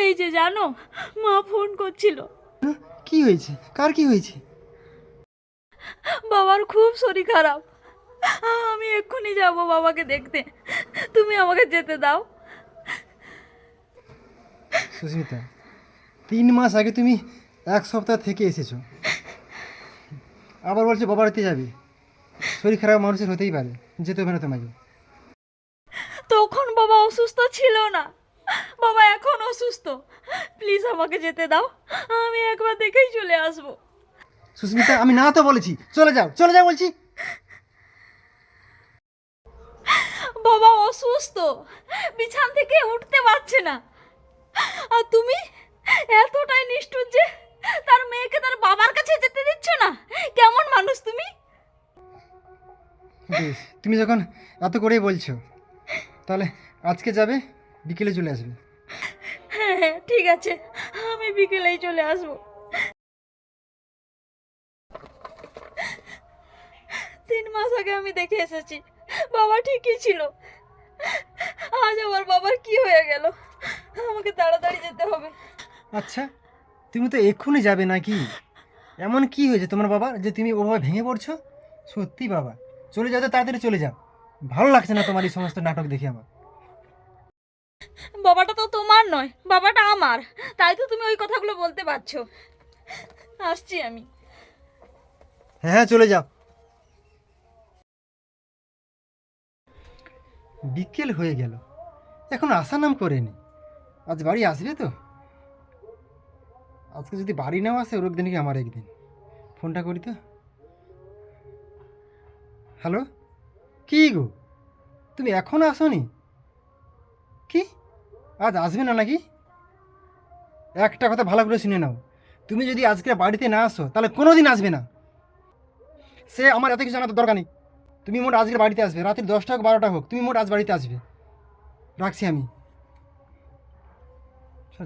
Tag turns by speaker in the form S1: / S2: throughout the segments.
S1: এই যে জানো, মা ফোন করছিল।
S2: কি হয়েছে? কার কি হয়েছে?
S1: বাবার খুব শরীর খারাপ। আমি এক্ষুনি যাব বাবাকে দেখতে, তুমি আমাকে যেতে দাও।
S2: সুস্মিতা, 3 মাস আগে তুমি 1 সপ্তাহ থেকে এসেছো, আবার বলছো বাবা বাড়িতে যাবে। শরীর খারাপ মানুষের হতেই পারে, যেতে হবে না তোমাকে।
S1: তখন বাবা অসুস্থ ছিল না, বাবা এখন অসুস্থ। প্লিজ আমাকে যেতে দাও, আমি একবার দেখেই চলে আসবো।
S2: সুস্মিতা, আমি না তো বলেছি, চলে যাও চলে যাও বলছি।
S1: বাবা অসুস্থ, বিছান থেকে উঠতে পারছে না। আর তুমি এতটাই নিষ্ঠুর যে তার মেয়েকে তার বাবার কাছে যেতে দিচ্ছ না। কেমন মানুষ তুমি?
S2: বেশ, তুমি যখন এত করেই বলছো, তাহলে আজকে যাবে, বিকেলে চলে আসবে।
S1: হ্যাঁ হ্যাঁ ঠিক আছে, আমি বিকেলেই চলে আসবো। 3 মাস আগে আমি দেখে এসেছি, বাবা ঠিকই ছিল। আজ আমার বাবার কি হয়ে গেল? আমাকে তাড়াতাড়ি যেতে হবে।
S2: আচ্ছা, তুমি তো এক্ষুনি যাবে নাকি? এমন কি হয়েছে তোমার বাবা যে তুমি ওভাবে ভেঙে পড়ছো? সত্যি বাবা, চলে যাও তো, তাড়াতাড়ি চলে যাও। ভালো লাগছে না তোমার এই সমস্ত নাটক দেখে আমার।
S1: বাবাটা তো তোমার নয়, বাবাটা আমার, তাই তো তুমি ওই কথাগুলো বলতে পারছো। আসছি আমি।
S2: হ্যাঁ হ্যাঁ, চলে যাও। বিকেল হয়ে গেল, এখন আসার নাম করেনি। আজ বাড়ি আসবে তো? আজকে যদি বাড়ি নাও আসে, ওর একদিন কি আমার একদিন। ফোনটা করি তো। হ্যালো, কি গো, তুমি এখনও আসোনি? কি, আজ আসবে না নাকি? একটা কথা ভালো করে শুনে নাও, তুমি যদি আজকে বাড়িতে না আসো তাহলে কোনো দিন আসবে না। সে আমার এত কিছু জানার দরকার নেই। তুমি মোট আজকে বাড়িতে আসবে, রাত্রি 10টা হোক 12টা হোক, তুমি মোট আজ বাড়িতে আসবে। রাখছি আমি।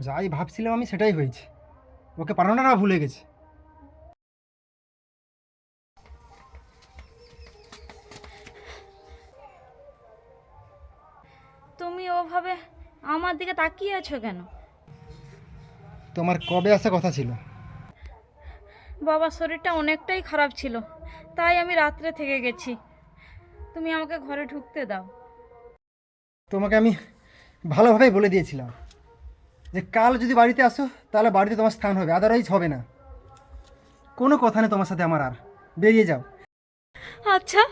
S2: যাই ভাবছিলাম আমি সেটাই হয়েছে, ওকে পাঠানোটা না ভুলে গেছে।
S1: তুমি ওভাবে আমার দিকে তাকিয়ে আছো কেন?
S2: তোমার কবে আসা কথা ছিল?
S1: বাবার শরীরটা অনেকটাই খারাপ ছিল, তাই আমি রাত্রে থেকে গেছি। তুমি আমাকে ঘরে ঢুকতে দাও।
S2: তোমাকে আমি ভালোভাবেই বলে দিয়েছিলাম যে কাল যদি বাড়িতে আসো তাহলে বাড়িতে তোমার স্থান হবে, আদারওয়াইজ হবে না। কোনো কথা নেই তোমার সাথে আমার আর, বেরিয়ে যাও।
S1: আচ্ছা,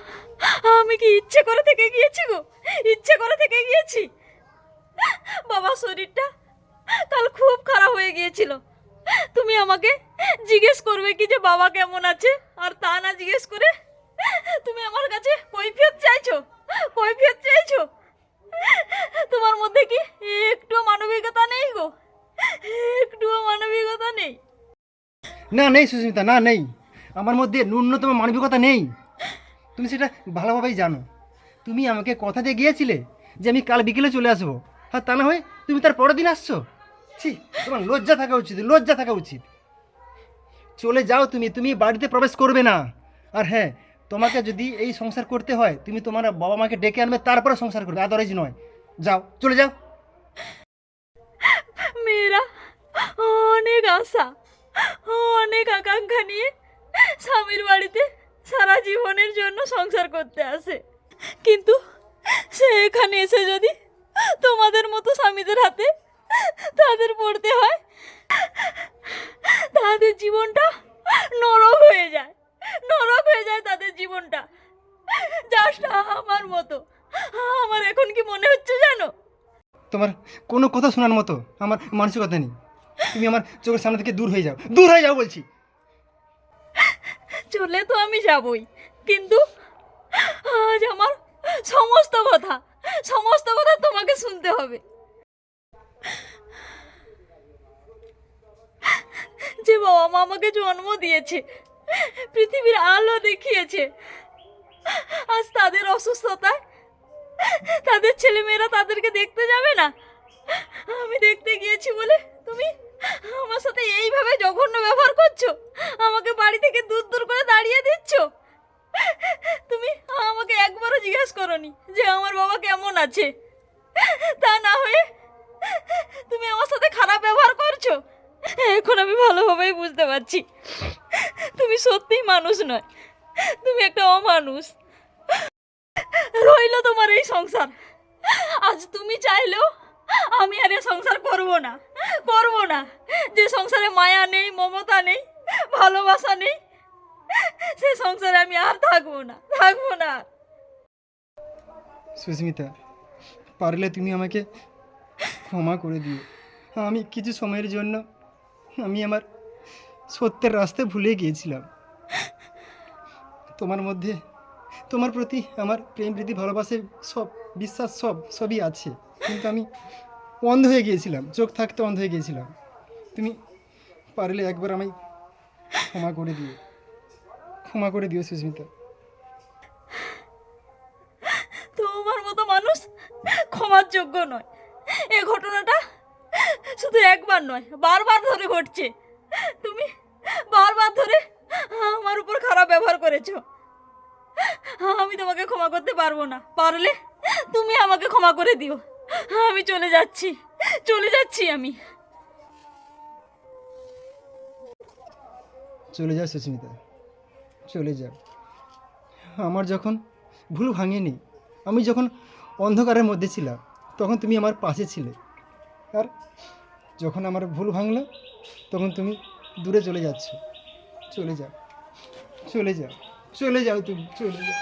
S1: আমি কি ইচ্ছে করে থেকে গিয়েছি গো? ইচ্ছে করে থেকে গিয়েছি? বাবার শরীরটা কাল খুব খারাপ হয়ে গিয়েছিল। তুমি আমাকে জিজ্ঞেস করবে কি যে বাবা কেমন আছে, আর তা না জিজ্ঞেস করে তুমি আমার কাছে কৈফিয়ত চাইছো, কৈফিয়ত চাইছো। তোমার মধ্যে কি একটু মানবিকতা নেই গো? একটুও মানবিকতা নেই?
S2: না নেই সুস্মিতা, না নেই, আমার মধ্যে ন্যূনতম মানবিকতা নেই। তুমি সেটা ভালোভাবেই জানো। তুমি আমাকে কথা দিয়ে গিয়েছিলে যে আমি কাল বিকেলে চলে আসবো, আর তা না হয় তুমি তার পরের দিন আসছো। ছি, তোমার লজ্জা থাকা উচিত, লজ্জা থাকা উচিত। চলে যাও, তুমি তুমি বাড়িতে প্রবেশ করবে না। আর হ্যাঁ, তোমাকে যদি এই সংসার করতে হয়, তুমি তোমার বাবা মাকে ডেকে আনবে, তারপরে সংসার করবে, আদারওয়াইজ নয়। যাও, চলে যাও।
S1: মেয়েরা অনেক আশা, অনেক আকাঙ্ক্ষা নিয়ে স্বামীর বাড়িতে সারা জীবনের জন্য সংসার করতে আসে, কিন্তু সে এখানে এসে যদি তোমাদের মতো স্বামীদের হাতে তাদের পড়তে হয়, তাদের জীবনটা নরক হয়ে যায়, নরক হয়ে যায় তাদের জীবনটা। জাস্ট আমার মতো। আমার এখন কি মনে হচ্ছে জানো?
S2: তোমার কোনো কথা শোনার মতো আমার মানসিকতা নেই। তুমি আমার চোখের সামনে থেকে দূর হয়ে যাও, দূর হয়ে যাও বলছি।
S1: চলে তো আমি যাবই, কিন্তু আজ আমার সমস্ত কথা, সমস্ত কথা তোমাকে শুনতে হবে। যে বাবা মা আমাকে জন্ম দিয়েছে, পৃথিবীর আলো দেখিয়েছে, আজ তাদের অসুস্থতায় তাদের ছেলেমেয়েরা তাদেরকে দেখতে যাবে না। আমি দেখতে গিয়েছি বলে তুমি আমার সাথে এইভাবে জঘন্য ব্যবহার করছো, আমাকে বাড়ি থেকে দূর দূর করে দাঁড়িয়ে দিচ্ছ। তুমি আমাকে একবারও জিজ্ঞেস করোনি যে আমার বাবা কেমন আছে। তা না হয়ে তুমি আমার সাথে খারাপ ব্যবহার করছো। এখন আমি ভালোভাবেই বুঝতে পারছি তুমি সত্যিই মানুষ নয়, তুমি একটা অমানুষ। রইলো তোমার এই সংসার। আজ তুমি চাইলেও আমি আর এ সংসার করব না, করব না। যে সংসারে মায়া নেই, মমতা নেই, ভালোবাসা নেই, সে সংসারে আমি আর থাকবো না, থাকবো না।
S2: সুস্মিতা, পারলে তুমি আমাকে ক্ষমা করে দিও। আমি কিছু সময়ের জন্য আমি আমার সত্যের রাস্তায় ভুলে গিয়েছিলাম। তোমার মধ্যে, তোমার প্রতি আমার প্রেম প্রীতি ভালোবাসে সব, বিশ্বাস সবই আছে, কিন্তু আমি অন্ধ হয়ে গিয়েছিলাম, চোখ থাকতে অন্ধ হয়ে গিয়েছিলাম। তুমি পারলে একবার আমায় ক্ষমা করে দিও, ক্ষমা করে দিও সুস্মিতা।
S1: তোমার মতো মানুষ ক্ষমার যোগ্য নয়। এই ঘটনাটা শুধু একবার নয়, বারবার ধরে ঘটছে। তুমি বারবার ধরে আমার উপর খারাপ ব্যবহার করেছো। আমি তোমাকে ক্ষমা করতে পারবো না। পারলে তুমি আমাকে ক্ষমা করে দিও। আমি চলে যাচ্ছি, চলে যাচ্ছি আমি।
S2: চলে যাও সুস্মিতা, চলে যাও। আমার যখন ভুল ভাঙেনি, আমি যখন অন্ধকারের মধ্যে ছিলাম, তখন তুমি আমার পাশে ছিলে। আর যখন আমার ভুল ভাঙলো, তখন তুমি দূরে চলে যাচ্ছ। চলে যাও, চলে যাও, চলে যাও, তুমি চলে যাও।